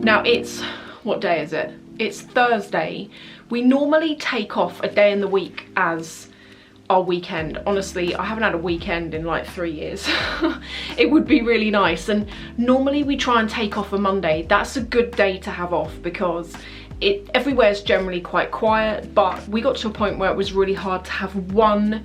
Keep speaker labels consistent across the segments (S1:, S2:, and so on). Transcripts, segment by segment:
S1: Now it's, what day is it? It's Thursday. We normally take off a day in the week as our weekend. Honestly, I haven't had a weekend in like 3 years. It would be really nice, and normally we try and take off a Monday. That's a good day to have off because everywhere's generally quite quiet, but we got to a point where it was really hard to have one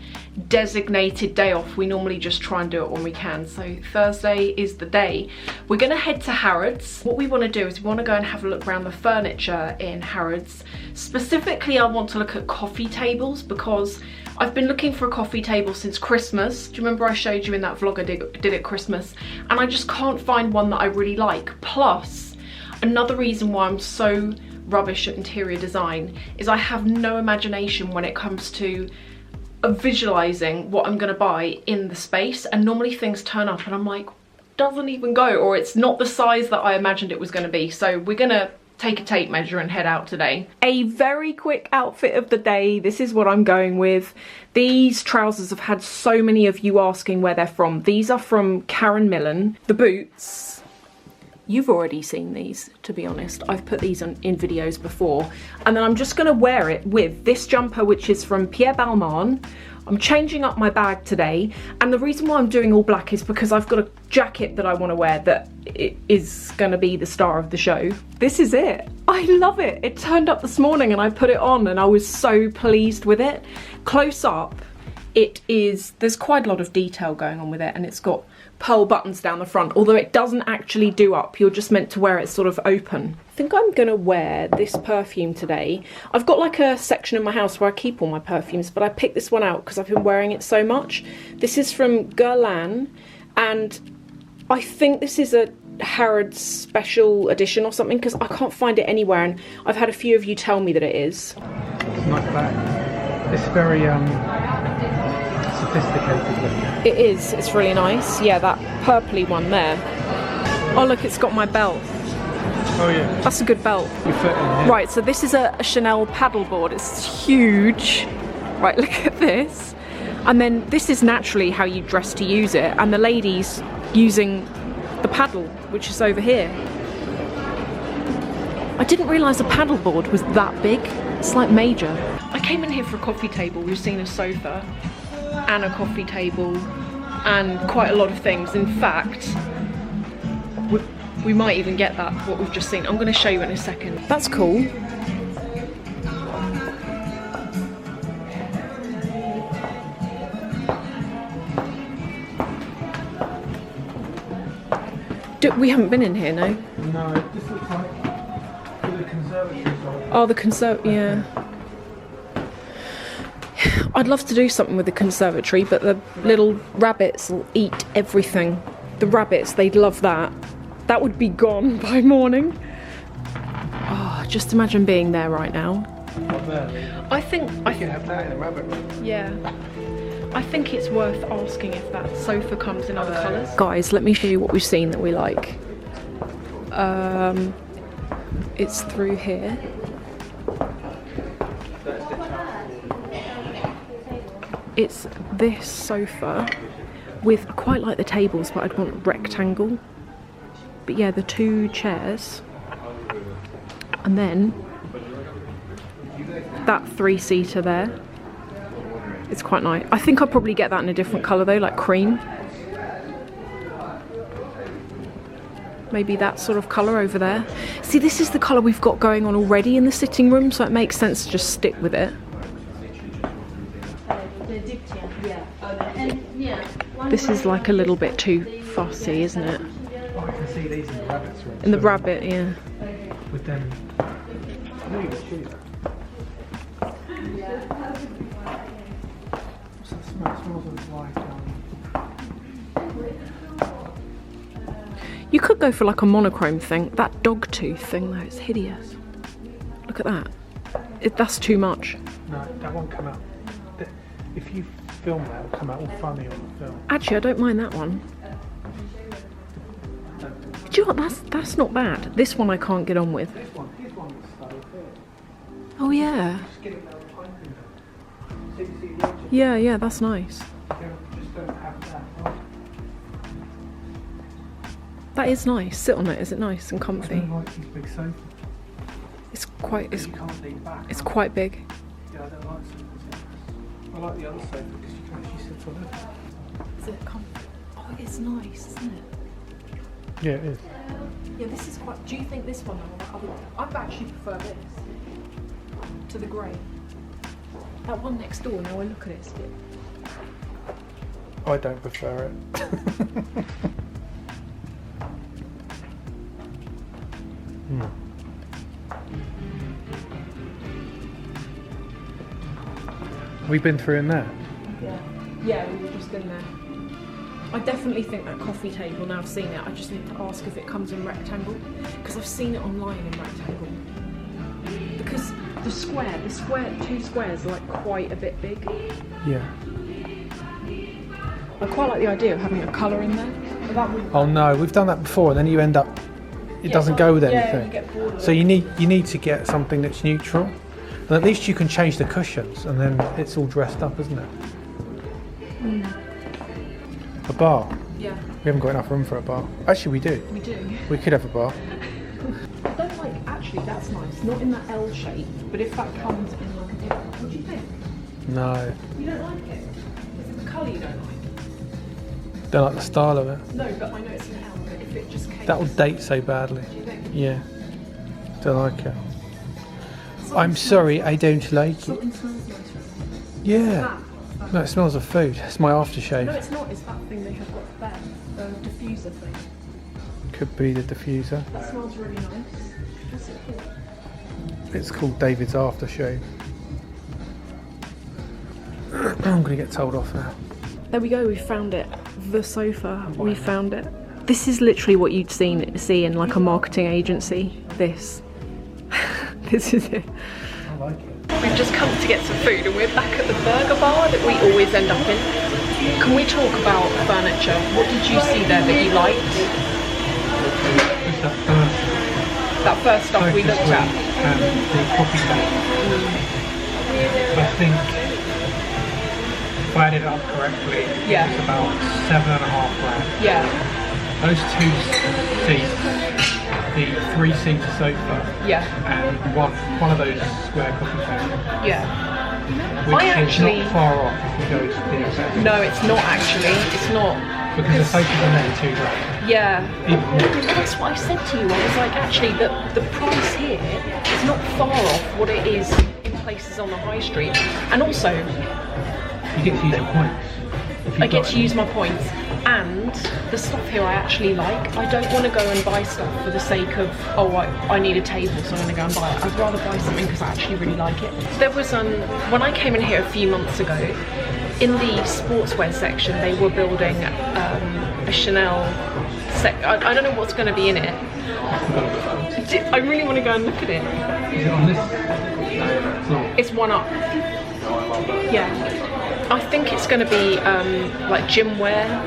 S1: designated day off. We normally just try and do it when we can, so Thursday is the day. We're gonna head to Harrods. What we want to do is we want to go and have a look around the furniture in Harrods. Specifically, I want to look at coffee tables because I've been looking for a coffee table since Christmas. Do you remember I showed you in that vlog I did at Christmas? And I just can't find one that I really like. Plus, another reason why I'm so rubbish at interior design is I have no imagination when it comes to visualizing what I'm gonna buy in the space, and normally things turn up and I'm like, doesn't even go, or it's not the size that I imagined it was gonna be. So we're gonna take a tape measure and head out today. A very quick outfit of the day. This is what I'm going with. These trousers have had so many of you asking where they're from. These are from Karen Millen. The boots, you've already seen these, to be honest. I've put these in videos before. And then I'm just gonna wear it with this jumper, which is from Pierre Balmain. I'm changing up my bag today, and the reason why I'm doing all black is because I've got a jacket that I want to wear that is going to be the star of the show. This is it. I love it. It turned up this morning and I put it on and I was so pleased with it. Close up, there's quite a lot of detail going on with it, and it's got pearl buttons down the front, although it doesn't actually do up. You're just meant to wear it sort of open. I think I'm gonna wear this perfume today. I've got like a section in my house where I keep all my perfumes, but I picked this one out because I've been wearing it so much. This is from Guerlain, and I think this is a Harrods special edition or something because I can't find it anywhere, and I've had a few of you tell me that it is.
S2: It's not bad. It's very sophisticated looking.
S1: It is, it's really nice. Yeah, that purpley one there. Oh look, it's got my belt.
S2: Oh yeah.
S1: That's a good belt.
S2: You fit in here.
S1: Right, so this is a Chanel paddleboard. It's huge. Right, look at this. And then this is naturally how you dress to use it. And the lady's using the paddle, which is over here. I didn't realise a paddleboard was that big. It's like major. I came in here for a coffee table. We've seen a sofa and a coffee table and quite a lot of things. In fact, we might even get that, what we've just seen. I'm going to show you in a second. That's cool. We haven't been in here, no?
S2: No, this looks like the conservatory.
S1: Oh, the yeah. I'd love to do something with the conservatory, but the little rabbits will eat everything. The rabbits, they'd love that. That would be gone by morning. Oh, just imagine being there right now.
S2: What there?
S1: I think
S2: you can have that in the rabbit room.
S1: Yeah. I think it's worth asking if that sofa comes in other colours. Guys, let me show you what we've seen that we like. It's through here. It's this sofa with, I quite like the tables, but I'd want a rectangle. But yeah, the two chairs. And then that three-seater there. It's quite nice. I think I'll probably get that in a different colour though, like cream. Maybe that sort of colour over there. See, this is the colour we've got going on already in the sitting room, so it makes sense to just stick with it. This is like a little bit too fussy, isn't it?
S2: Oh, I can see these in the rabbit's room.
S1: In the rabbit, yeah.
S2: With them. I know you would choose that. What's that smell? It smells like
S1: You could go for like a monochrome thing. That dog tooth thing though, it's hideous. Look at that. That's too much.
S2: No, that won't come out. If you film that, it'll come out all funny on the film.
S1: Actually, I don't mind that one. Do you know what? That's not bad. This one I can't get on with.
S2: His one is so here.
S1: Oh yeah.
S2: Just get it there behind him.
S1: Yeah, that's nice.
S2: Just don't have that.
S1: That is nice. Sit on it. Is it nice and
S2: I
S1: comfy?
S2: don't like these big sofas.
S1: It's quite.
S2: You can't lean back.
S1: It's quite big.
S2: Yeah, I don't like sofas. I like the other sofa because you can actually sit on it.
S1: Is it comfy? Oh, it's nice, isn't it?
S2: Yeah, it is.
S1: Yeah, this is quite. Do you think this one? I actually prefer this to the grey. That one next door. Now I look at it, it's a bit.
S2: I don't prefer it. We've been through in there.
S1: Yeah, we were just in there. I definitely think that coffee table, now I've seen it, I just need to ask if it comes in rectangle, because I've seen it online in rectangle. Because the two squares are like quite a bit big.
S2: Yeah.
S1: I quite like the idea of having a colour in there. But that would...
S2: Oh no, we've done that before, and then you end up. It doesn't go with anything.
S1: You get bored of
S2: So
S1: it.
S2: you need to get something that's neutral, and at least you can change the cushions, and then it's all dressed up, isn't it? A bar.
S1: Yeah.
S2: We haven't got enough room for a bar. Actually, we do.
S1: We do.
S2: We could have a bar.
S1: I don't like, actually that's nice, not in that L shape, but if that comes in like a different, what do you think?
S2: No.
S1: You don't like it? Is it the colour you don't like?
S2: Don't like the style of it.
S1: No, but I know it's an L, but if it just came...
S2: That will date so badly.
S1: Do you think?
S2: Yeah. Don't like it. I'm sorry, I don't like it.
S1: Something smells nice.
S2: Yeah. No, it smells of food. It's my aftershave.
S1: No, it's not. It's that thing they have got there. The diffuser thing.
S2: Could be the diffuser.
S1: That smells really nice. What's it called?
S2: It's called David's aftershave. I'm going to get told off now.
S1: There we go. We found it. The sofa. We found it. This is literally what you'd see in like a marketing agency. This. This is it.
S2: I like it.
S1: We've just come to get some food and we're back at the burger bar that we always end up in. Can we talk about furniture? What did you see there that you liked? That first stuff we looked at.
S2: And the coffee table. I think if I added it up correctly,
S1: Yeah.
S2: it's about $7.5 grand.
S1: Yeah.
S2: Those two seats, the 3-seater sofa,
S1: Yeah.
S2: and one of those square coffee tables.
S1: Yeah.
S2: Which
S1: I actually...
S2: is not far off if we go to the other.
S1: No, it's not actually. It's not.
S2: Because the sofas are nearly $2 grand.
S1: Yeah.
S2: Even more.
S1: That's what I said to you. I was like, actually, the price here is not far off what it is in places on the high street. And also,
S2: You get to use your points.
S1: I get to use my points. And the stuff here I actually like. I don't want to go and buy stuff for the sake of, oh, I need a table, so I'm going to go and buy it. I'd rather buy something because I actually really like it. There was, when I came in here a few months ago, in the sportswear section, they were building a Chanel I don't know what's going to be in it. I really want to go and look at it.
S2: Is it on this floor?
S1: It's one up. Yeah. I think it's going to be like gym wear.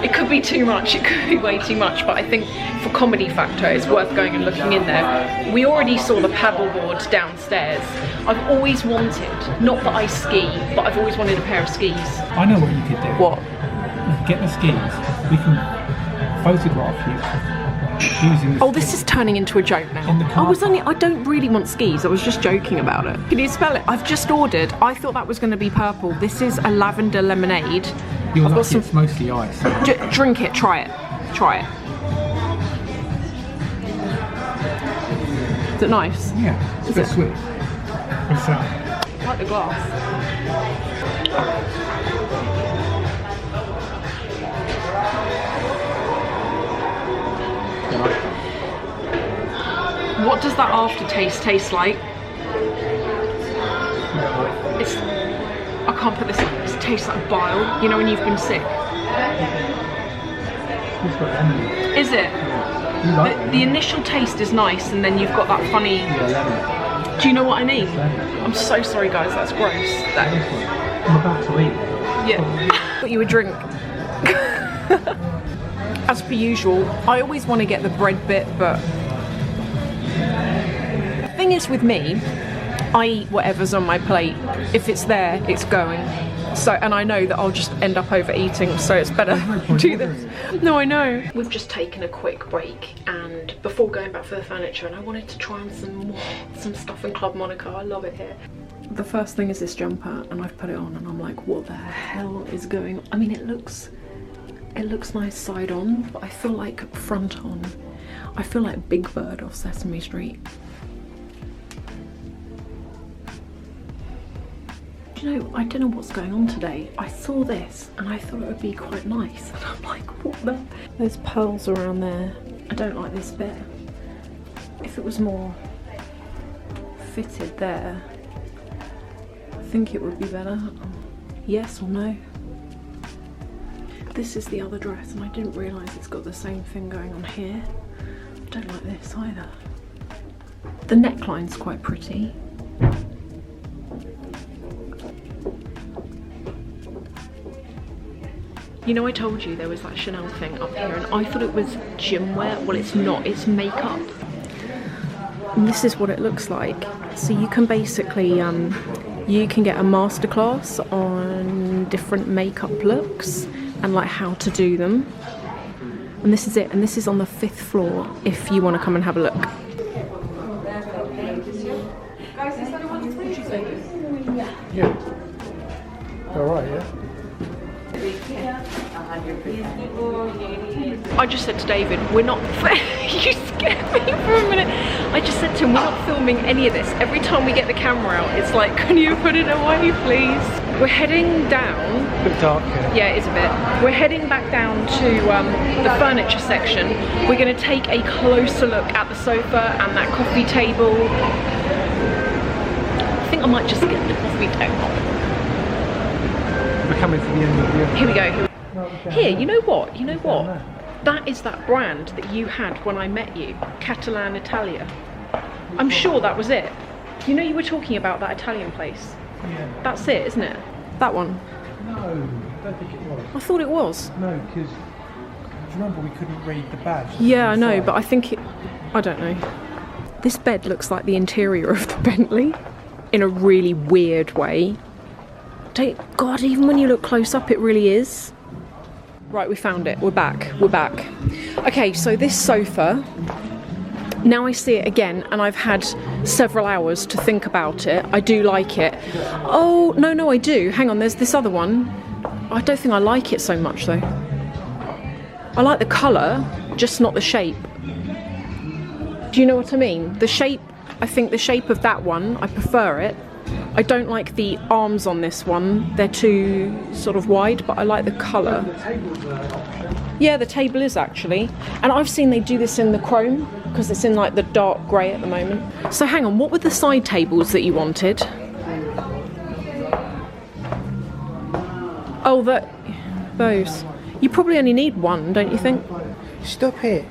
S1: It could be too much, it could be way too much, but I think for comedy factor it's worth going and looking in there. We already saw the paddleboard downstairs. I've always wanted, not that I ski, but I've always wanted a pair of skis.
S2: I know what you could do.
S1: What?
S2: You could get the skis, we can photograph you using the
S1: Oh, this is turning into a joke now.
S2: In the car
S1: I don't really want skis, I was just joking about it. Can you spell it? I've just ordered, I thought that was going to be purple. This is a lavender lemonade.
S2: You're
S1: I've got
S2: lucky
S1: some...
S2: it's mostly ice.
S1: Drink it, try it. Try it. Is it nice?
S2: Yeah, it's a bit sweet. What's that?
S1: I like the glass. What does that aftertaste taste like? It's... I can't put this on. It tastes like bile. You know when you've been sick?
S2: It's got lemon.
S1: Is it?
S2: You like
S1: The initial taste is nice and then you've got that funny...
S2: lemon.
S1: Do you know what I mean? I'm so sorry guys, that's gross.
S2: I'm about to eat.
S1: Yeah. Thought you would drink. As per usual, I always want to get the bread bit, but the thing is with me, I eat whatever's on my plate. If it's there, it's going. So, and I know that I'll just end up overeating, so it's better do this. No, I know. We've just taken a quick break, and before going back for the furniture, and I wanted to try on some stuff in Club Monaco. I love it here. The first thing is this jumper, and I've put it on, and I'm like, what the hell is going on? I mean, it looks nice side on, but I feel like front on. I feel like Big Bird off Sesame Street. You know, I don't know what's going on today. I saw this and I thought it would be quite nice, and I'm like, what the? There's pearls around there. I don't like this bit. If it was more fitted there, I think it would be better. Yes or no? This is the other dress, and I didn't realise it's got the same thing going on here. I don't like this either. The neckline's quite pretty. You know, I told you there was that Chanel thing up here, and I thought it was gym wear. Well, it's not, it's makeup. And this is what it looks like. So you can basically, you can get a masterclass on different makeup looks and like how to do them. And this is it, and this is on the 5th floor if you want to come and have a look.
S2: Yeah. Alright, yeah.
S1: I just said to David, we're not, you scared me for a minute. I just said to him, we're not filming any of this. Every time we get the camera out, it's like, can you put it away, please? We're heading down.
S2: A bit dark here.
S1: Yeah, it is a bit. We're heading back down to the furniture section. We're going to take a closer look at the sofa and that coffee table. I think I might just get the coffee table.
S2: We're coming to the end of the...
S1: Here we go. Here, you know what? You know what? That is that brand that you had when I met you, Catalan Italia. I'm sure that was it. You know, you were talking about that Italian place.
S2: Yeah.
S1: That's it, isn't it? That one.
S2: No, I don't think it was.
S1: I thought it was.
S2: No, because do you remember we couldn't read the badge?
S1: Yeah, I know, but I think it... I don't know. This bed looks like the interior of the Bentley in a really weird way. God, even when you look close up, it really is. Right, we found it. We're back. We're back. Okay, so this sofa, now I see it again, and I've had several hours to think about it. I do like it. Oh, no, I do. Hang on, there's this other one. I don't think I like it so much, though. I like the colour, just not the shape. Do you know what I mean? The shape, I think the shape of that one, I prefer it. I don't like the arms on this one. They're too sort of wide, but I like the colour. Yeah, the table is actually. And I've seen they do this in the chrome, because it's in like the dark grey at the moment. So hang on, what were the side tables that you wanted? Oh, those. You probably only need one, don't you think?
S2: Stop it.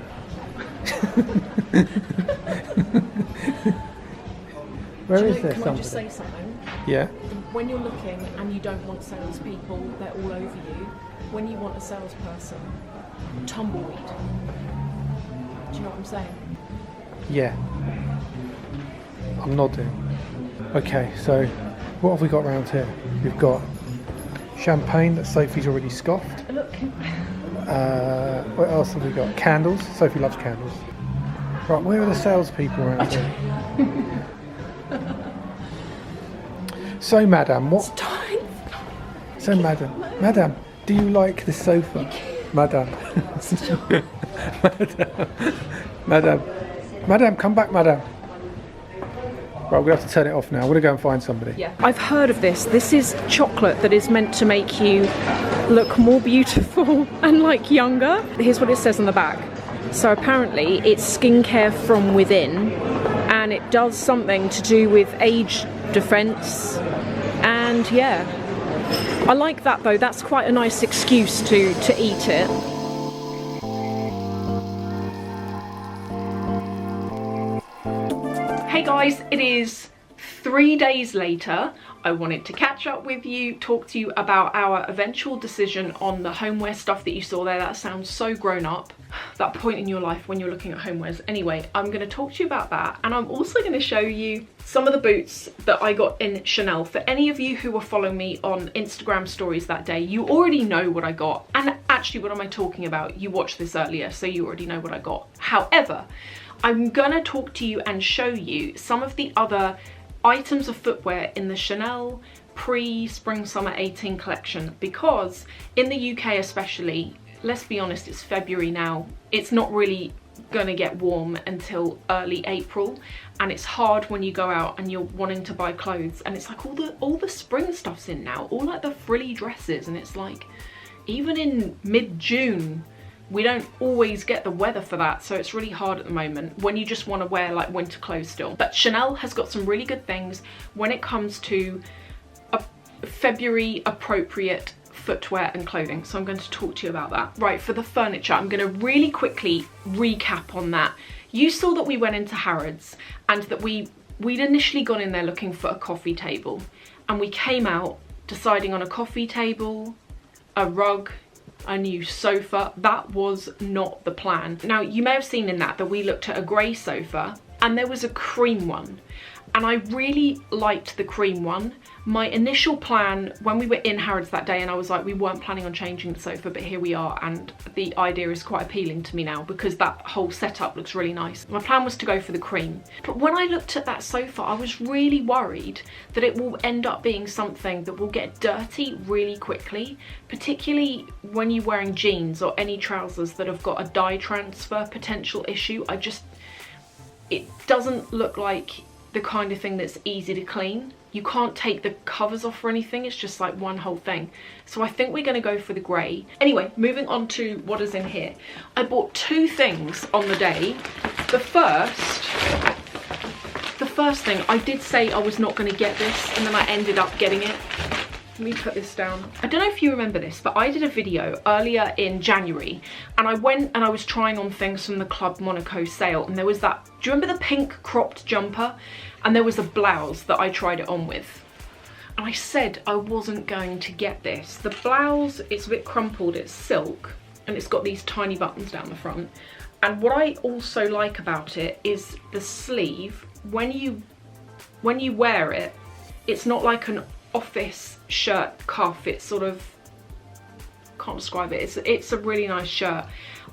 S2: Where is there somebody?
S1: Can I just say something?
S2: Yeah.
S1: When you're looking and you don't want salespeople, they're all over you. When you want a salesperson, tumbleweed. Do you know what I'm saying?
S2: Yeah. I'm nodding. Okay, so what have we got around here? We've got champagne that Sophie's already scoffed.
S1: Look.
S2: What else have we got? Candles. Sophie loves candles. Right, where are the salespeople around here? So, madam, what? So, madam, do you like the sofa? Madam. Madam, come back, madam. Right, we're going to have to turn it off now. We're going to go and find somebody.
S1: Yeah. I've heard of this. This is chocolate that is meant to make you look more beautiful and like younger. Here's what it says on the back. So apparently it's skincare from within, and it does something to do with age defense. And yeah, I like that though. That's quite a nice excuse to eat it. Hey guys, it is 3 days later, I wanted to catch up with you, talk to you about our eventual decision on the homeware stuff that you saw there. That sounds so grown up. That point in your life when you're looking at homewares. Anyway, I'm going to talk to you about that, and I'm also going to show you some of the boots that I got in Chanel. For any of you who were following me on Instagram stories that day, you already know what I got. And actually, what am I talking about? You watched this earlier, so you already know what I got. However, I'm going to talk to you and show you some of the other items of footwear in the Chanel pre-spring summer 18 collection, because in the UK especially, let's be honest, it's February now, it's not really gonna get warm until early April, and it's hard when you go out and you're wanting to buy clothes and it's like all the spring stuff's in now, all like the frilly dresses, and it's like even in mid-June we don't always get the weather for that, so it's really hard at the moment when you just want to wear like winter clothes still. But Chanel has got some really good things when it comes to a February appropriate footwear and clothing, so I'm going to talk to you about that. Right, for the furniture, I'm going to really quickly recap on that. You saw that we went into Harrods and that we'd initially gone in there looking for a coffee table, and we came out deciding on a coffee table, a rug, a new sofa. That was not the plan. Now, you may have seen in that we looked at a grey sofa and there was a cream one, and I really liked the cream one. My initial plan when we were in Harrods that day, and I was like, we weren't planning on changing the sofa, but here we are, and the idea is quite appealing to me now because that whole setup looks really nice. My plan was to go for the cream, but when I looked at that sofa, I was really worried that it will end up being something that will get dirty really quickly, particularly when you're wearing jeans or any trousers that have got a dye transfer potential issue. It doesn't look like the kind of thing that's easy to clean. You can't take the covers off or anything, it's just like one whole thing. So I think we're gonna go for the grey. Anyway, moving on to what is in here. I bought 2 things on the day. The first thing, I did say I was not gonna get this, and then I ended up getting it. Let me put this down. I don't know if you remember this, but I did a video earlier in January, and I went and I was trying on things from the Club Monaco sale, and there was that, do you remember the pink cropped jumper? And there was a blouse that I tried it on with. And I said I wasn't going to get this. The blouse, it's a bit crumpled, it's silk, and it's got these tiny buttons down the front. And what I also like about it is the sleeve. When you wear it, it's not like an office shirt cuff, it's sort of, can't describe it, it's a really nice shirt.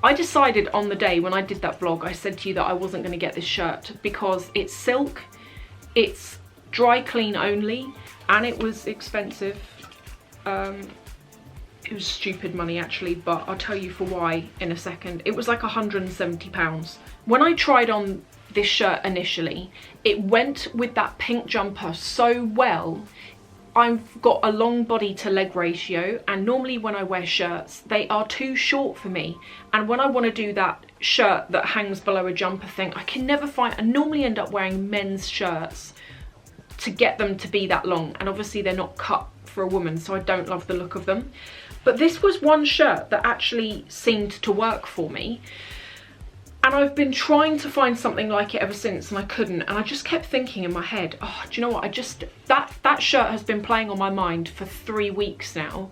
S1: I decided on the day when I did that vlog, I said to you that I wasn't going to get this shirt because it's silk, it's dry clean only, and it was expensive. It was stupid money actually, but I'll tell you for why in a second. It was like £170. When I tried on this shirt initially, it went with that pink jumper so well. I've got a long body to leg ratio, and normally when I wear shirts they are too short for me, and when I want to do that shirt that hangs below a jumper thing, I can never find. I normally end up wearing men's shirts to get them to be that long, and obviously they're not cut for a woman, so I don't love the look of them. But this was one shirt that actually seemed to work for me, and I've been trying to find something like it ever since, and I couldn't. And I just kept thinking in my head, oh, do you know what, that shirt has been playing on my mind for 3 weeks now.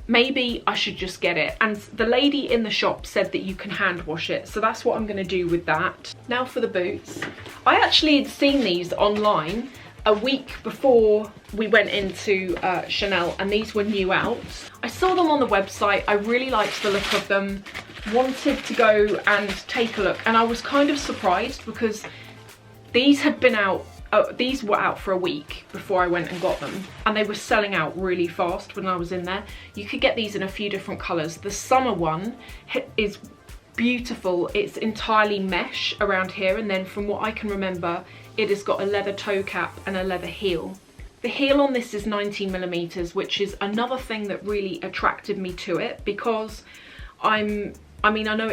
S1: Maybe I should just get it. And the lady in the shop said that you can hand wash it, so that's what I'm going to do with that. Now for the boots. I actually had seen these online a week before we went into Chanel, and these were new out. I saw them on the website, I really liked the look of them, wanted to go and take a look, and I was kind of surprised because these had been out, these were out for a week before I went and got them, and they were selling out really fast when I was in there. You could get these in a few different colours. The summer one is beautiful, it's entirely mesh around here, and then from what I can remember, it has got a leather toe cap and a leather heel. The heel on this is 19mm, which is another thing that really attracted me to it, because I know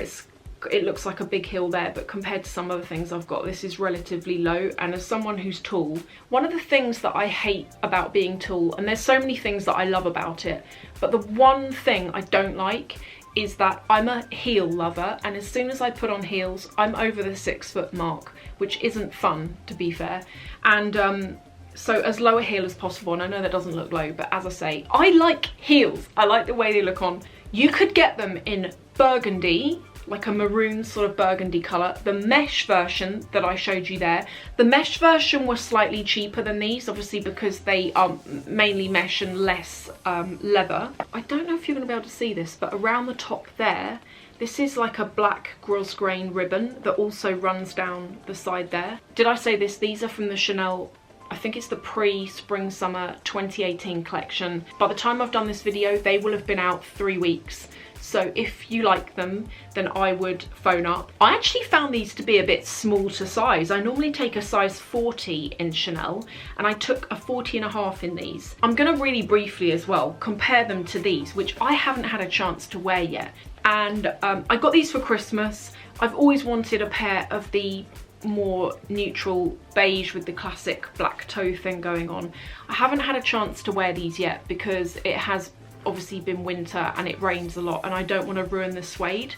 S1: it looks like a big heel there, but compared to some other things I've got, this is relatively low. And as someone who's tall, one of the things that I hate about being tall, and there's so many things that I love about it, but the one thing I don't like is that I'm a heel lover, and as soon as I put on heels, I'm over the 6 foot mark, which isn't fun, to be fair. And so as low a heel as possible, and I know that doesn't look low, but as I say, I like heels. I like the way they look on. You could get them in burgundy, like a maroon sort of burgundy colour. The mesh version that I showed you there, the mesh version was slightly cheaper than these, obviously because they are mainly mesh and less leather. I don't know if you're going to be able to see this, but around the top there, this is like a black grosgrain ribbon that also runs down the side there. Did I say this? These are from the Chanel, I think it's the pre-spring summer 2018 collection. By the time I've done this video, they will have been out 3 weeks. So if you like them, then I would phone up. I actually found these to be a bit small to size. I normally take a size 40 in Chanel, and I took a 40.5 in these. I'm gonna really briefly as well compare them to these, which I haven't had a chance to wear yet. And I got these for Christmas. I've always wanted a pair of the more neutral beige with the classic black toe thing going on. I haven't had a chance to wear these yet because it has obviously been winter and it rains a lot, and I don't want to ruin the suede.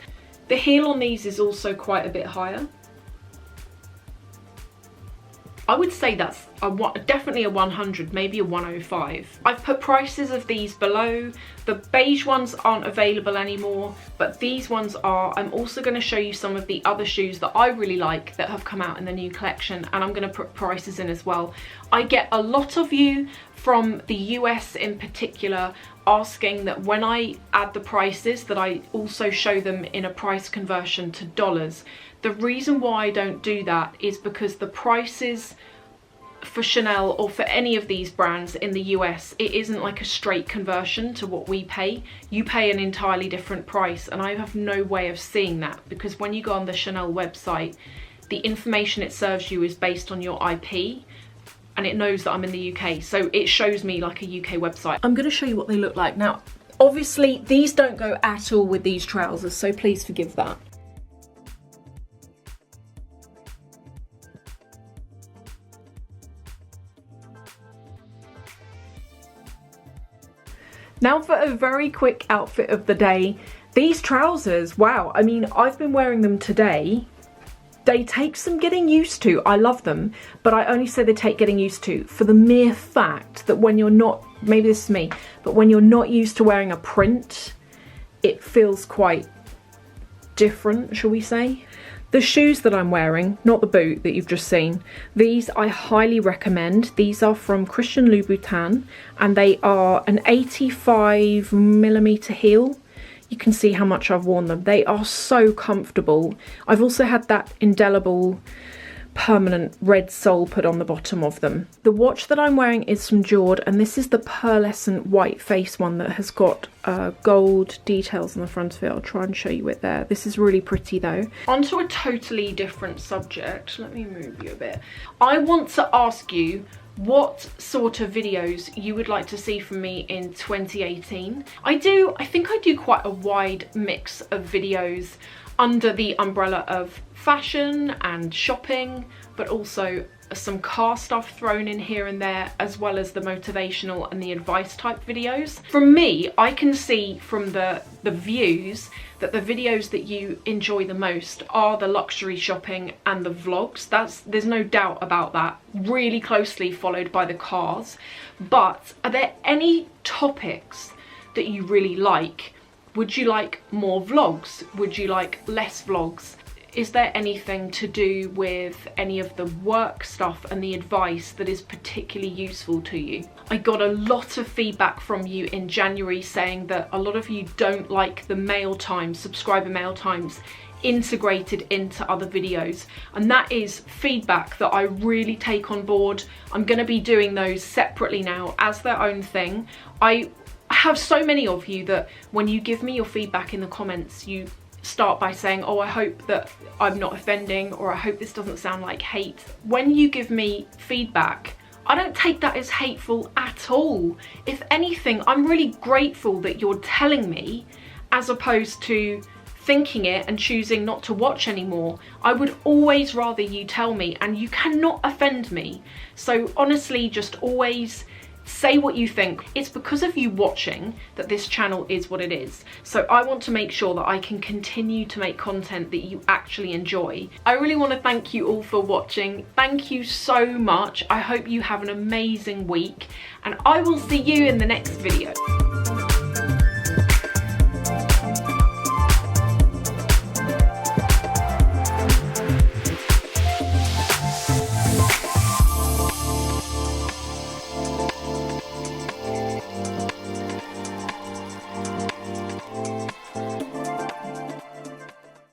S1: The heel on these is also quite a bit higher. I would say that's definitely a 100, maybe a 105. I've put prices of these below. The beige ones aren't available anymore, but these ones are. I'm also going to show you some of the other shoes that I really like that have come out in the new collection, and I'm going to put prices in as well. I get a lot of you from the US in particular asking that when I add the prices that I also show them in a price conversion to dollars. The reason why I don't do that is because the prices for Chanel or for any of these brands in the US, it isn't like a straight conversion to what we pay. You pay an entirely different price, and I have no way of seeing that because when you go on the Chanel website, the information it serves you is based on your IP, and it knows that I'm in the UK, so it shows me like a UK website. I'm going to show you what they look like. Now, obviously, these don't go at all with these trousers, so please forgive that. Now for a very quick outfit of the day. These trousers, wow, I mean, I've been wearing them today. They take some getting used to. I love them, but I only say they take getting used to for the mere fact that when you're not, maybe this is me, but when you're not used to wearing a print, it feels quite different, shall we say. The shoes that I'm wearing, not the boot that you've just seen, these I highly recommend. These are from Christian Louboutin, and they are an 85mm heel. You can see how much I've worn them. They are so comfortable. I've also had that indelible permanent red sole put on the bottom of them. The watch that I'm wearing is from Jord, and this is the pearlescent white face one that has got gold details on the front of it. I'll try and show you it there. This is really pretty though. Onto a totally different subject. Let me move you a bit. I want to ask you what sort of videos you would like to see from me in 2018. I think I do quite a wide mix of videos under the umbrella of fashion and shopping, but also some car stuff thrown in here and there, as well as the motivational and the advice type videos. From me, I can see from the views that the videos that you enjoy the most are the luxury shopping and the vlogs. There's no doubt about that. Really closely followed by the cars. But are there any topics that you really like? Would you like more vlogs? Would you like less vlogs? Is there anything to do with any of the work stuff and the advice that is particularly useful to you? I got a lot of feedback from you in January saying that a lot of you don't like the mail times, subscriber mail times integrated into other videos, and that is feedback that I really take on board. I'm going to be doing those separately now as their own thing. I have so many of you that when you give me your feedback in the comments, you start by saying, oh, I hope that I'm not offending, or I hope this doesn't sound like hate. When you give me feedback, I don't take that as hateful at all. If anything, I'm really grateful that you're telling me, as opposed to thinking it and choosing not to watch anymore. I would always rather you tell me, and you cannot offend me. So honestly, just always Say what you think. It's because of you watching that this channel is what it is. So I want to make sure that I can continue to make content that you actually enjoy. I really want to thank you all for watching. Thank you so much. I hope you have an amazing week, and I will see you in the next video.